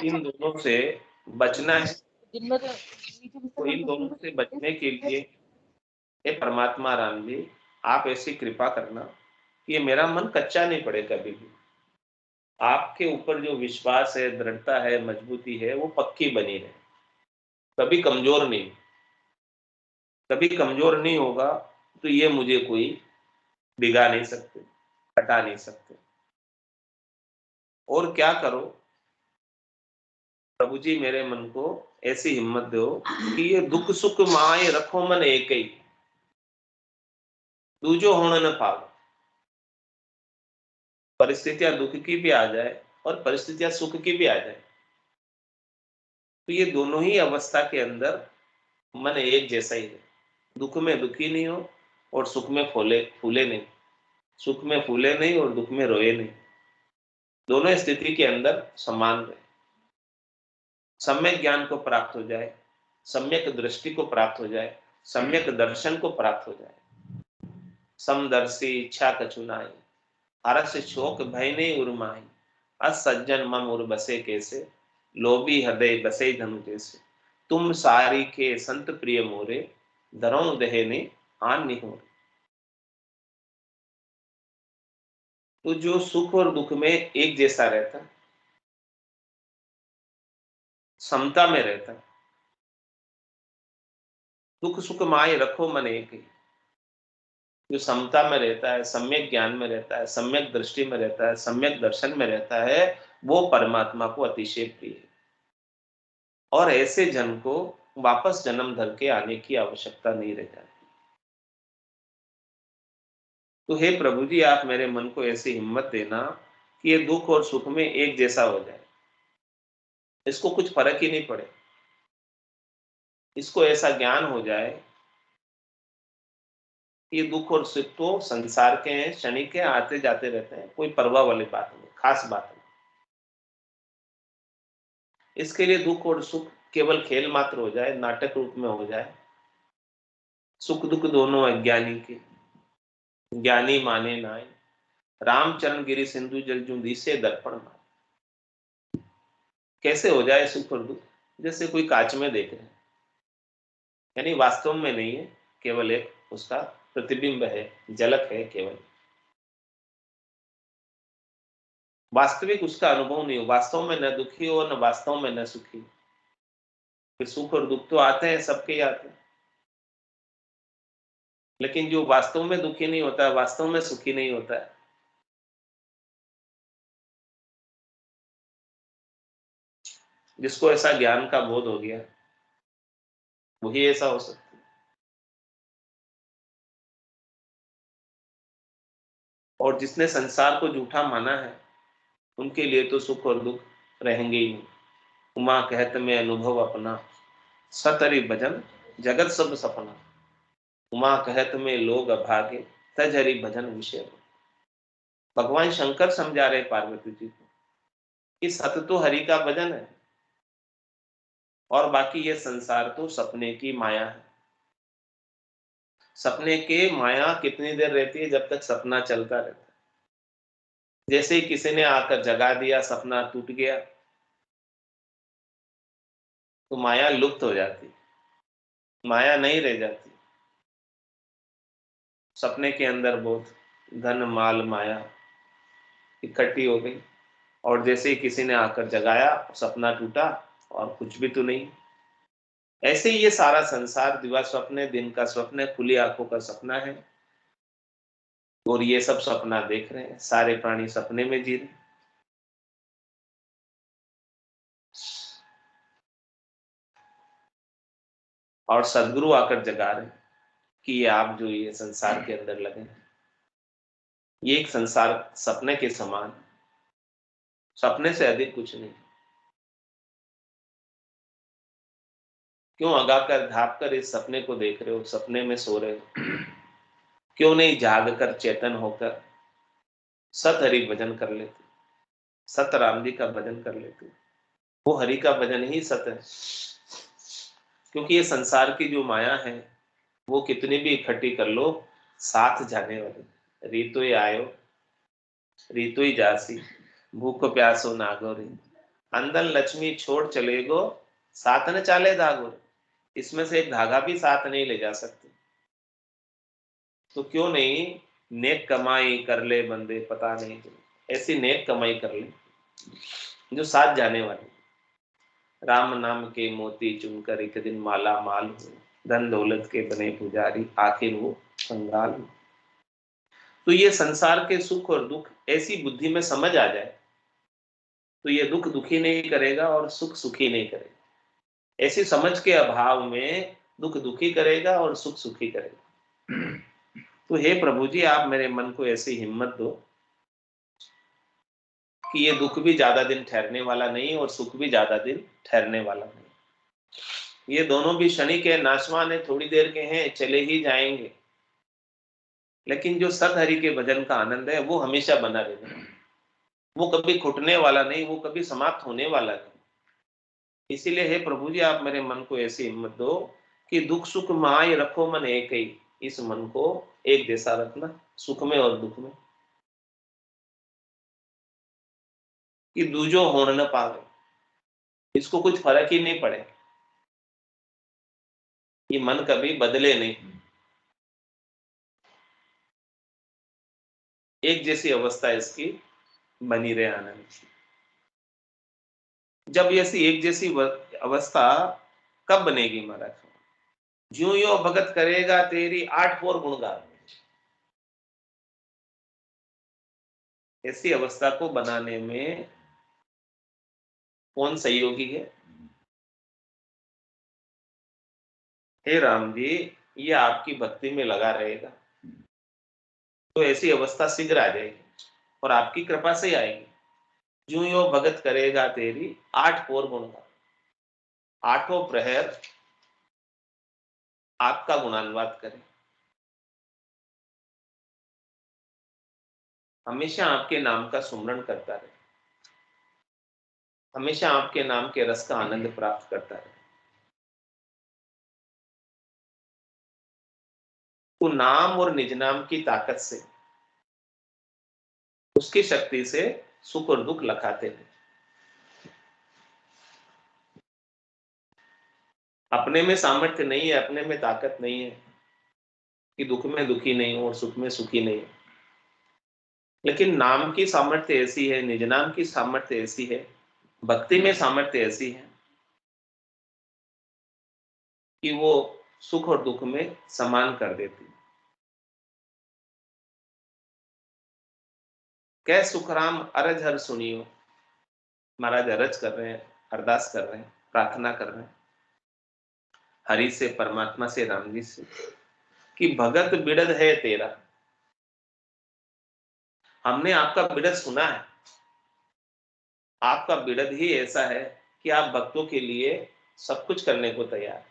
इन दोनों से बचना है, तो इन दोनों से बचने के लिए हे परमात्मा राम जी, आप ऐसी कृपा करना कि ये मेरा मन कच्चा नहीं पड़े कभी भी। आपके ऊपर जो विश्वास है, दृढ़ता है, मजबूती है, वो पक्की बनी रहे, कभी कमजोर नहीं। कभी कमजोर नहीं होगा तो ये मुझे कोई भिगा नहीं सकते, हटा नहीं सकते। और क्या करो प्रभु जी, मेरे मन को ऐसी हिम्मत दो कि ये दुख सुख माए रखो मन एक ही, दूजो होना न पाओ। परिस्थितियां दुख की भी आ जाए और परिस्थितियां सुख की भी आ जाए, तो ये दोनों ही अवस्था के अंदर मन एक जैसा ही है। दुख में दुखी नहीं हो और सुख में फूले फूले नहीं, सुख में फूले नहीं और दुख में रोए नहीं, दोनों स्थिति के अंदर समान रहे। सम्यक ज्ञान को प्राप्त हो जाए, सम्यक दृष्टि को प्राप्त हो जाए, सम्यक दर्शन को प्राप्त हो जाए। समदर्शी इच्छा कछुनाई, हरस शोक भय नहीं उर्माई, असज्जन मम उर बसे कैसे, लोभी हृदय बसे धनु जैसे। तुम सारी के संत प्रिय मोरे, धरों दहने आन निहोरे। तो जो सुख और दुख में एक जैसा रहता, समता में रहता, दुख सुख माए रखो मन एक ही, जो समता में रहता है, सम्यक ज्ञान में रहता है, सम्यक दृष्टि में रहता है, सम्यक दर्शन में रहता है, वो परमात्मा को अतिशय प्रिय है। और ऐसे जन को वापस जन्म धर के आने की आवश्यकता नहीं रह जाती। तो हे प्रभु जी, आप मेरे मन को ऐसी हिम्मत देना कि ये दुख और सुख में एक जैसा हो जाए, इसको कुछ फर्क ही नहीं पड़े, इसको ऐसा ज्ञान हो जाए कि ये दुख और सुख तो संसार के हैं, क्षणिक के आते जाते रहते हैं, कोई परवाह वाली बात नहीं, खास बात नहीं। इसके लिए दुख और सुख केवल खेल मात्र हो जाए, नाटक रूप में हो जाए। सुख दुख दोनों अज्ञानी के, ज्ञानी माने नाय, रामचरण गिरि सिंधु जल जूं दिसे दर्पण माय। कैसे हो जाए सुख और दुख? जैसे कोई कांच में देख रहे हैं, यानी वास्तव में नहीं है, केवल एक उसका प्रतिबिंब है, झलक है केवल, वास्तविक उसका अनुभव नहीं हो। वास्तव में न दुखी हो न वास्तव में न सुखी। सुख और दुख तो आते हैं, सबके ही आते हैं, लेकिन जो वास्तव में दुखी नहीं होता है, वास्तव में सुखी नहीं होता है, जिसको ऐसा ज्ञान का बोध हो गया, वही ऐसा हो सकता है। और जिसने संसार को झूठा माना है, उनके लिए तो सुख और दुख रहेंगे ही नहीं। उमा कहत में अनुभव अपना, सतरी भजन जगत सब सपना। उमा कहत में लोग अभागे, तज हरि भजन विषय। भगवान शंकर समझा रहे पार्वती जी को कि सत्य तो हरि का भजन है, और बाकी ये संसार तो सपने की माया है। सपने के माया कितनी देर रहती है? जब तक सपना चलता रहता है। जैसे ही किसी ने आकर जगा दिया, सपना टूट गया, तो माया लुप्त हो जाती, माया नहीं रह जाती। सपने के अंदर बहुत धन माल माया इकट्ठी हो गई, और जैसे ही किसी ने आकर जगाया, सपना टूटा और कुछ भी तो नहीं। ऐसे ही ये सारा संसार दिवा स्वप्न है, दिन का स्वप्न है, खुली आंखों का सपना है, और ये सब सपना देख रहे हैं, सारे प्राणी सपने में जी रहे हैं। और सदगुरु आकर जगा रहे हैं कि ये आप जो ये संसार के अंदर लगे हैं, ये एक संसार सपने के समान, सपने से अधिक कुछ नहीं। क्यों अगाकर धाप कर इस सपने को देख रहे हो, सपने में सो रहे हो? क्यों नहीं जाग कर चेतन होकर सत हरि भजन कर लेते, सत राम जी का भजन कर लेते? वो हरि का भजन ही सत है। क्योंकि ये संसार की जो माया है, वो कितनी भी इकट्ठी कर लो, साथ जाने वाली। रीतो ही आयो रीतो ही जासी, भूख प्यासो नागोरी, अंदन लक्ष्मी छोड़ चलेगो, साथ न चाले धागो, इसमें से एक धागा भी साथ नहीं ले जा सकते। तो क्यों नहीं नेक कमाई कर ले बंदे, पता नहीं ऐसी नेक कमाई कर ले जो साथ जाने वाली। राम नाम के मोती चुनकर एक दिन माला माल हो, धन दौलत के बने पुजारी आखिर वो कंगाल हो। तो ये संसार के सुख और दुख ऐसी बुद्धि में समझ आ जाए तो ये दुख दुखी नहीं करेगा और सुख सुखी नहीं करेगा। ऐसी समझ के अभाव में दुख दुखी करेगा और सुख सुखी करेगा। तो हे प्रभु जी, आप मेरे मन को ऐसी हिम्मत दो कि ये दुख भी ज्यादा दिन ठहरने वाला नहीं और सुख भी ज्यादा दिन ठहरने वाला नहीं। ये दोनों भी क्षणिक है, नाशवान है, थोड़ी देर के हैं, चले ही जाएंगे। लेकिन जो सतहरि के भजन का आनंद है वो हमेशा बना रहेगा, वो कभी घुटने वाला नहीं, वो कभी समाप्त होने वाला नहीं। इसीलिए हे प्रभु जी, आप मेरे मन को ऐसी हिम्मत दो कि दुख सुख माय रखो मन एक ही, इस मन को एक जैसा रखना सुख में और दुख में, कि दूजो होने न पावे, इसको कुछ फर्क ही नहीं पड़े। ये मन कभी बदले नहीं, एक जैसी अवस्था इसकी बनी रहे आनंद। जब ऐसी एक जैसी अवस्था कब बनेगी महाराज? ज्यों यो भगत करेगा तेरी 8 और गुणगान। ऐसी अवस्था को बनाने में कौन सहयोगी है? हे राम जी, ये आपकी भक्ति में लगा रहेगा तो ऐसी अवस्था शीघ्र आ जाएगी और आपकी कृपा से आएगी। ज्यों यो भगत करेगा तेरी 8 और गुणगान, 8 प्रहर आपका गुणानुवाद करें, हमेशा आपके नाम का सुमरण करता रहे, हमेशा आपके नाम के रस का आनंद प्राप्त करता रहे। तो नाम और निज नाम की ताकत से, उसकी शक्ति से सुख और दुख लखाते हैं। अपने में सामर्थ्य नहीं है, अपने में ताकत नहीं है कि दुख में दुखी नहीं हो और सुख में सुखी नहीं हो। लेकिन नाम की सामर्थ्य ऐसी है, निज नाम की सामर्थ्य ऐसी है, भक्ति में सामर्थ्य ऐसी है कि वो सुख और दुख में समान कर देती है। कै सुखराम अरज हर सुनियो, महाराज अरज कर रहे हैं, अरदास कर रहे हैं, प्रार्थना कर रहे हैं हरि से, परमात्मा से, राम जी से कि भगत बिड़द है तेरा। हमने आपका बिड़द सुना है, आपका बिड़द ही ऐसा है कि आप भक्तों के लिए सब कुछ करने को तैयार है।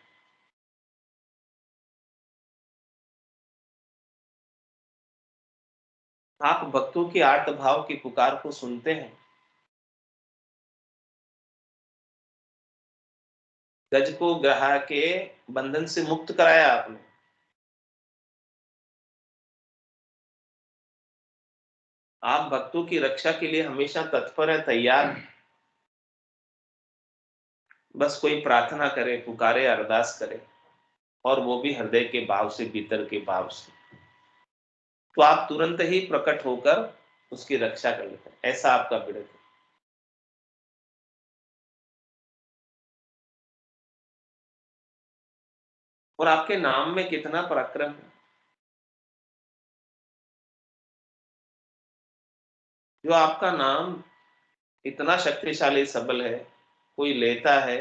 आप भक्तों की आर्त भाव की पुकार को सुनते हैं। गज को ग्रहा के बंधन से मुक्त कराया आपने। आप भक्तों की रक्षा के लिए हमेशा तत्पर है, तैयार है। बस कोई प्रार्थना करे, पुकारे, अरदास करे और वो भी हृदय के भाव से, भीतर के भाव से, तो आप तुरंत ही प्रकट होकर उसकी रक्षा कर लेते हैं। ऐसा आपका बिड़द है। और आपके नाम में कितना पराक्रम है। जो आपका नाम इतना शक्तिशाली सबल है, कोई लेता है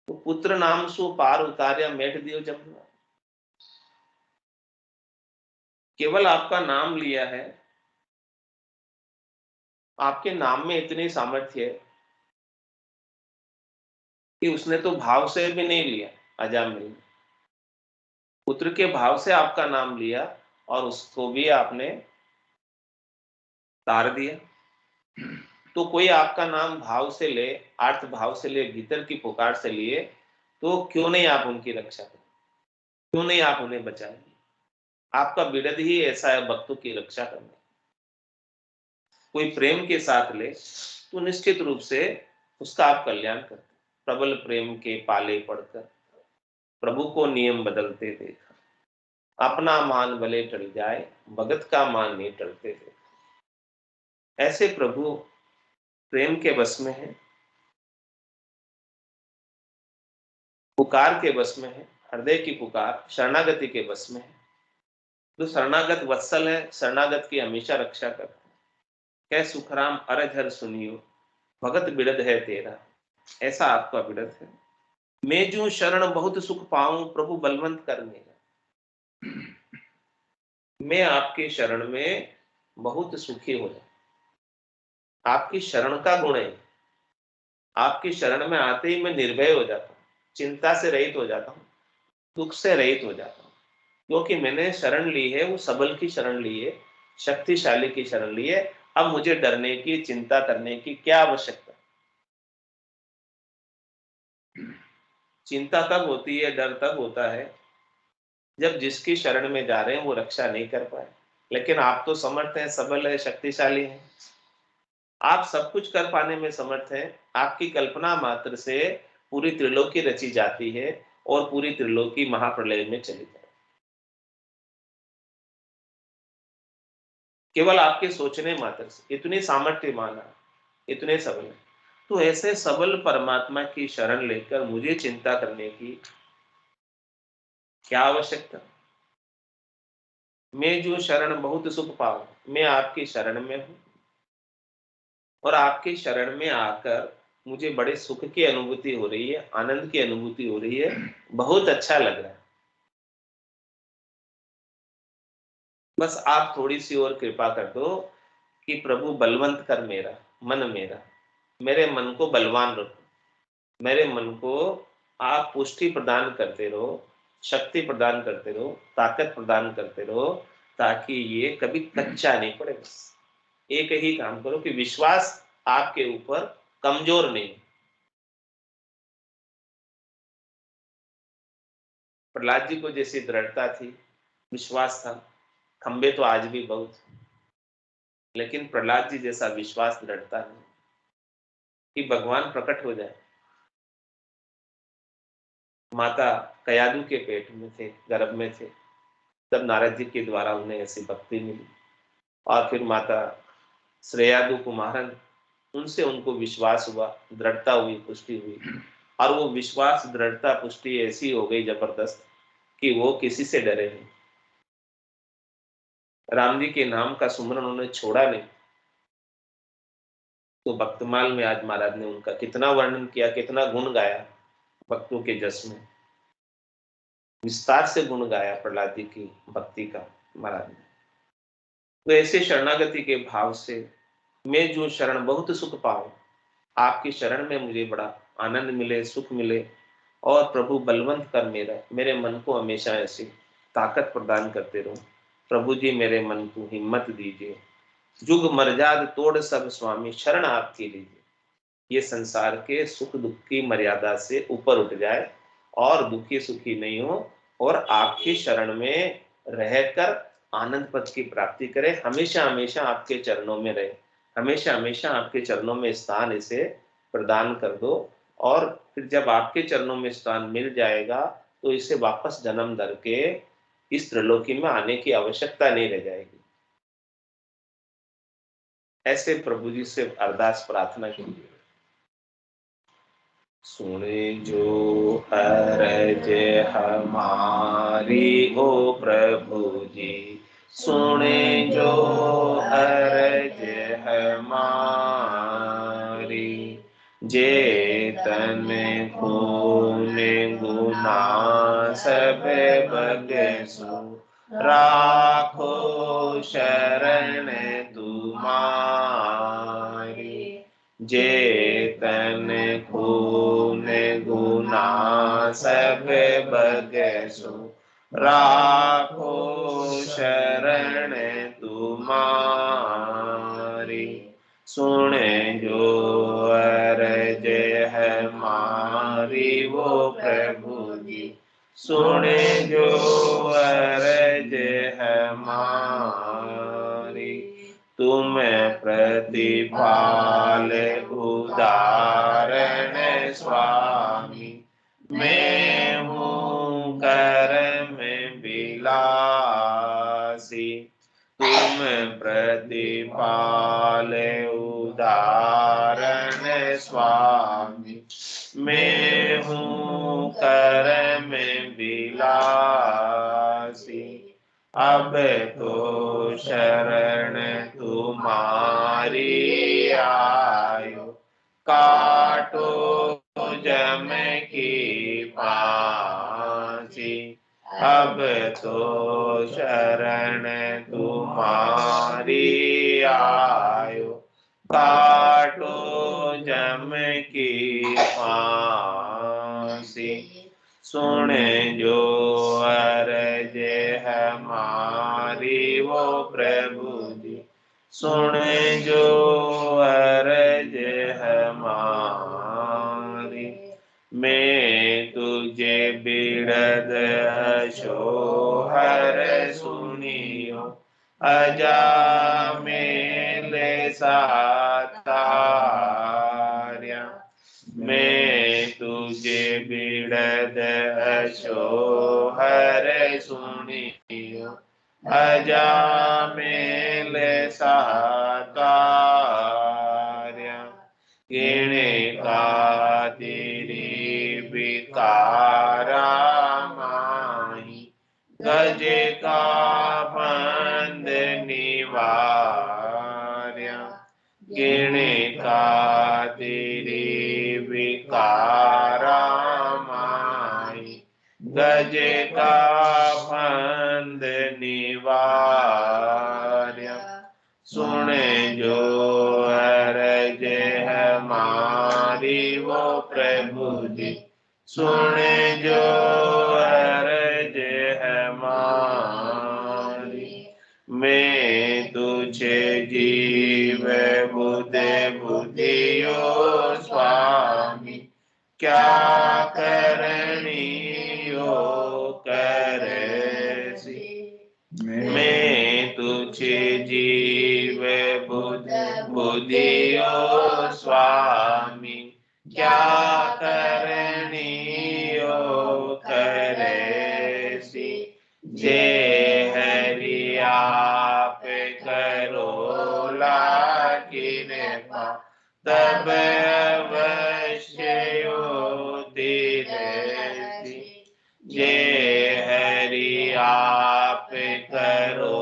तो पुत्र नाम सु पार उतार्या मेट दियो जमुना। केवल आपका नाम लिया है, आपके नाम में इतनी सामर्थ्य है कि उसने तो भाव से भी नहीं लिया। अजामिल ने पुत्र के भाव से आपका नाम लिया और उसको भी आपने तार दिया। तो कोई आपका नाम भाव से ले, अर्थ भाव से ले, भीतर की पुकार से लिए, तो क्यों नहीं आप उनकी रक्षा करें, क्यों नहीं आप उन्हें बचाएंगे? आपका बिड़द ही ऐसा है भक्तों की रक्षा करना। कोई प्रेम के साथ ले तो निश्चित रूप से उसका आप कल्याण करते। प्रबल प्रेम के पाले पड़कर प्रभु को नियम बदलते देखा। अपना मान भले टल जाए, भगत का मान नहीं टलते देखा। ऐसे प्रभु प्रेम के बस में है, पुकार के बस में है, हृदय की पुकार शरणागति के बस में है। जो शरणागत वत्सल है, शरणागत की हमेशा रक्षा करता है। कह सुखराम अरज हर सुनियो, भगत बिरध है तेरा। ऐसा आपका बिरध है। मैं जो शरण बहुत सुख पाऊं, प्रभु बलवंत कर मेरा। मैं आपके शरण में बहुत सुखी हो जाऊं। आपकी शरण का गुण है। आपकी शरण में आते ही मैं निर्भय हो जाता हूं, चिंता से रहित हो जाता हूं, दुख से रहित हो जाता हूं, क्योंकि मैंने शरण ली है, वो सबल की शरण ली है, शक्तिशाली की शरण ली है। अब मुझे डरने की, चिंता करने की क्या आवश्यकता। चिंता तब होती है, डर तब होता है जब जिसकी शरण में जा रहे हैं वो रक्षा नहीं कर पाए। लेकिन आप तो समर्थ हैं, सबल है, शक्तिशाली हैं। आप सब कुछ कर पाने में समर्थ हैं। आपकी कल्पना मात्र से पूरी त्रिलोकी रची जाती है और पूरी त्रिलोकी महाप्रलय में चली जाती है। केवल आपके सोचने मात्र से इतनी सामर्थ्यमान है, इतने सबल है। तो ऐसे सबल परमात्मा की शरण लेकर मुझे चिंता करने की क्या आवश्यकता। मैं जो शरण बहुत सुख पाऊं, मैं आपकी शरण में हूं और आपकी शरण में आकर मुझे बड़े सुख की अनुभूति हो रही है, आनंद की अनुभूति हो रही है, बहुत अच्छा लग रहा है। बस आप थोड़ी सी और कृपा कर दो कि प्रभु बलवंत कर मेरा मन, मेरे मन को बलवान रखो, मेरे मन को आप पुष्टि प्रदान करते रहो, शक्ति प्रदान करते रहो, ताकत प्रदान करते रहो, ताकि ये कभी कच्चा नहीं पड़े। बस एक ही काम करो कि विश्वास आपके ऊपर कमजोर नहीं। प्रहलाद जी को जैसी दृढ़ता थी, विश्वास था, खंबे तो आज भी बहुत, लेकिन प्रहलाद जी जैसा विश्वास, दृढ़ता नहीं कि भगवान प्रकट हो जाए। माता कयादू के पेट में थे, गर्भ में थे, तब नारद जी के द्वारा उन्हें ऐसी भक्ति मिली। और फिर माता श्रेयादु कुमारन, उनसे उनको विश्वास हुआ, दृढ़ता हुई, पुष्टि हुई। और वो विश्वास, दृढ़ता, पुष्टि ऐसी हो गई जबरदस्त कि वो किसी से डरे नहीं। राम जी के नाम का सुमरन उन्होंने छोड़ा नहीं। तो भक्तमाल में आज महाराज ने उनका कितना वर्णन किया, कितना गुण गाया भक्तों के जस में, विस्तार से गुण गाया प्रहलाद जी की भक्ति का महाराज ने। तो ऐसे शरणागति के भाव से मैं जो शरण बहुत सुख पाऊं, आपकी शरण में मुझे बड़ा आनंद मिले, सुख मिले, और प्रभु बलवंत कर मेरे मन को हमेशा ऐसी ताकत प्रदान करते रहो। प्रभु जी मेरे मन को हिम्मत दीजिए। जुग मर्याद तोड़ सब स्वामी, शरण आपकी लीजिए। ये संसार के सुख दुख की मर्यादा से ऊपर उठ जाए और दुखी सुखी नहीं हो, और आपकी शरण में रहकर आनंद पद की प्राप्ति करे, हमेशा हमेशा आपके चरणों में रहे, हमेशा हमेशा आपके चरणों में स्थान इसे प्रदान कर दो। और फिर जब आपके चरणों में स्थान मिल जाएगा तो इसे वापस जन्म धर के इस त्रिलोकी में आने की आवश्यकता नहीं रह जाएगी। ऐसे प्रभु जी से अरदास प्रार्थना कीजिए। सुने जो अरज हमारी ओ प्रभु जी, सुने जो अरज हमारी, जेतन खून गुना सब बगसु, राखो शरण तुम्हारी। जेतन खून गुना सब बगसु, राखो शरण तुम्हारी। सुन जो अरज हमारी वो प्रभु जी, सुन जो अरज हमारी। तुम प्रतिपाल उदाहरण स्वामी, मैं हूँ कर में बिलासी, तुम प्रतिपाल उदाहरण स्वामी। मैं हूँ कर में बिलासी, अब तो शरण तुम्हारी आयो, काटो जम की फांसी। अब तो शरण तुम्हारी आयो, काटो जम की फांसी। सुन जो अरज हमारी वो प्रभु जी, सुन जो अरज हमारी। मैं तुझे बिरद अशोहर सुनियो, अजामिल सातार्या। मैं तुझे बिरद अशोहर सुनियो, अजामिल सातार्या। गिणे का तेरी विकारा माही, गज का बंद निवार्या। गिणे का तेरी विकारा माही, गज का बंद निवार्या। सुन जो अरज हमारी वो प्रभु जी, सुन जो अरज हमारी। मैं तुझे जीव बुध बुद्धियो स्वामी, क्या करनियो करसी। मैं तुझे जीव बुध बुद्धियो स्वामी, क्या करनियो करसी। जे हरि आप करो कृपा, तब अवश्य होती रहती। जे हरि आप करो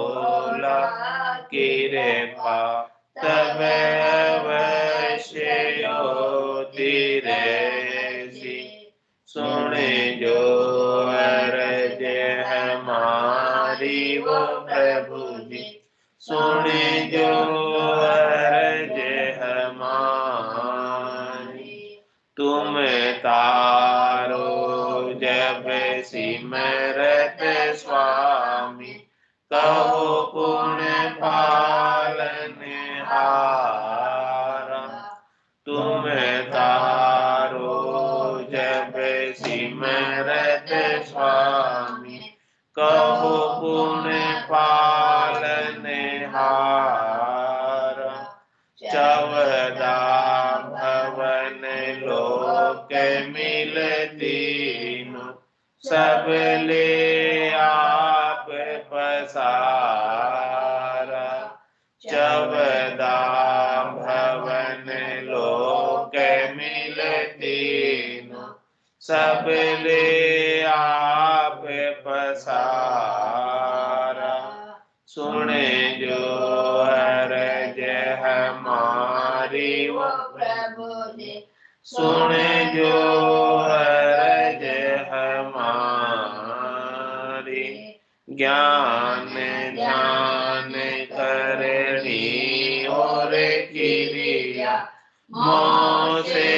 कृपा, तब अवश्य होती रहती। सुन जो अरज हमारी वो प्रभु जी, सुन जो अरज हमारी। तुम तारो जब सिमरत स्वामी, कहो पुण्य पालनहारा। तुम तारो जब सिमरत स्वामी, कहो पुण्य पालनहारा। चौदह भवन लोक मिलतीनु, सब ले आप पसारा। चौदह भवन लोक मिलतीनु, सब ले आप पसारा। सुन जो अरज हमारी वो प्रभु जी, सुन जो अरज हमारी। ज्ञान ध्यान करनी और क्रिया, मोह से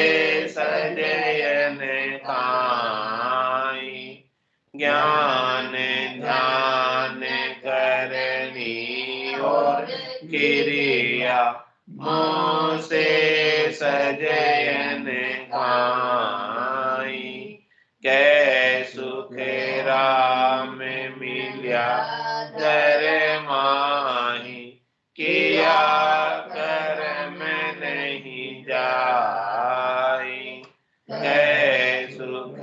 सजयन खाई। ज्ञान ध्यान करनी और क्रिया, मोह से सजयन खाई। कै सुख राम मिल्या दर माही, किया कर्म नहीं जाई। कै सुख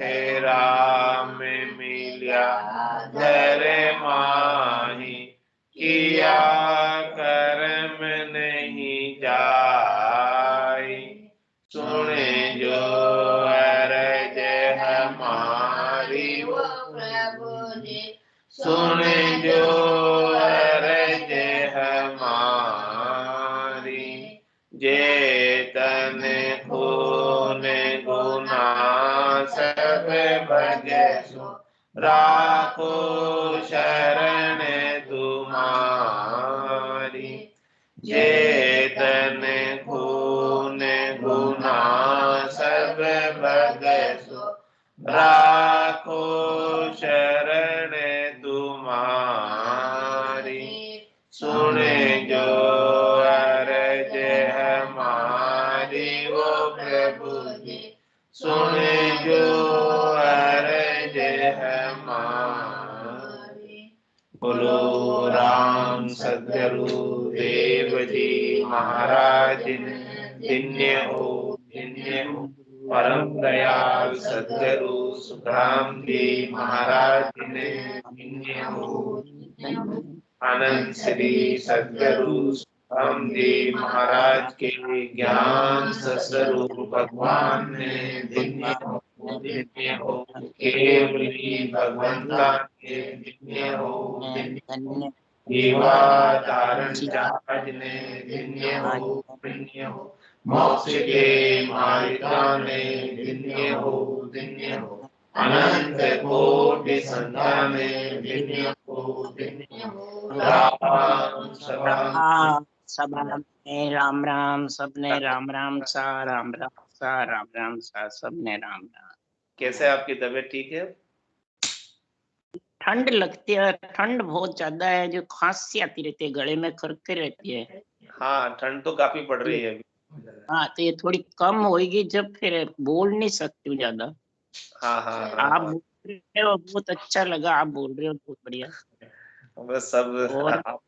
नहीं जाय। सुने जो अरज हमारी वो प्रभु जी, सुने जो अरज हमारी। जेतन खून गुना सब भजसु, राखो शरण तुम्हारी। जेतन खून गुना सब भजसु, राखो शरण तुम्हारी। सुने जो अरज हमारी वो प्रभु जी, सुने जो अरज हमारी। बोलो राम सद्गुरु देव जी महाराज धन्य हो, धन्य हो। परम दयाल सद्गुरु सुखराम जी महाराज ने धन्य हो। आनंद श्री सद्गुरु सुखराम जी महाराज के ज्ञान स्वरूप भगवान ने धन्य हो, धन्य हो। केवली भगवंता के धन्य हो, धन्य। जीवा धारण चार्ज ने धन्य हो, धन्य हो। मोक्ष के मार्गा ने धन्य हो, धन्य हो। अनंत कोटि संताने धन्य हो, धन्य हो। राम सदा सभा में राम राम, सबने राम राम सा, राम राम सा, राम राम सा, सबने राम राम। कैसे आपकी तबीयत ठीक है? ठंड लगती है, ठंड बहुत ज्यादा है, जो खांसी आती रहती है, गले में खरखरी रहती है। हाँ, ठंड तो काफी पड़ रही है अभी। हाँ, तो ये थोड़ी कम होगी जब फिर बोल नहीं सकती हूँ ज्यादा। हाँ हाँ आप बोल रहे हो, बहुत अच्छा लगा, आप बोल रहे हो, बहुत बढ़िया। बस सब और आप